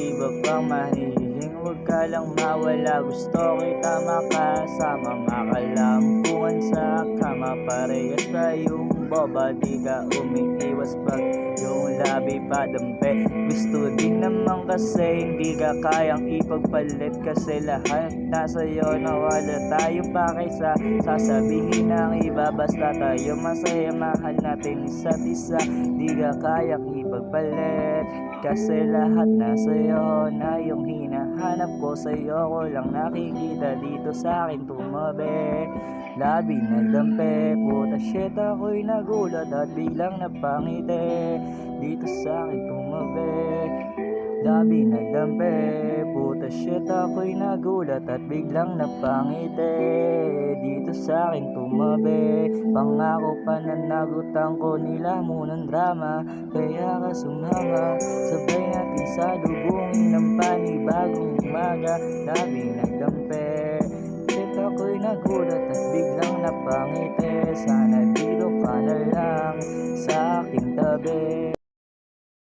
iba pang mahihiling. Huwag ka lang mawala, gusto kita makasama. Makalampungan sa kama, parehas tayong boba. Di ka umiiwas pag yung labi padampi. Gusto din naman kasi hindi ka kayang ipagpalit. Kasi lahat nasa'yo na wala tayong pakay sa sasabihin ng iba. Basta tayo masaya, mahal natin isa't isa. Di ka kayang ipagpalit kasi lahat nasa'yo na yung hinahanap ko. Sa'yo ko lang nakikita dito sa'kin tumabi. Labi nagdampi, puta shit ako'y nagulat at biglang napangiti. Dito sa'kin tumabi. Labi nagdampi, puta shit ako'y nagulat at biglang napangiti. Dito sa'kin tumabi. Pangako pananagutan ko nila munang drama. Kaya ka sumama, sabay natin salubungin ng panibagong umaga. Labi nagdampi, shit ako'y nagulat at biglang napangiti. Sana dito ka na lang sa aking tabi.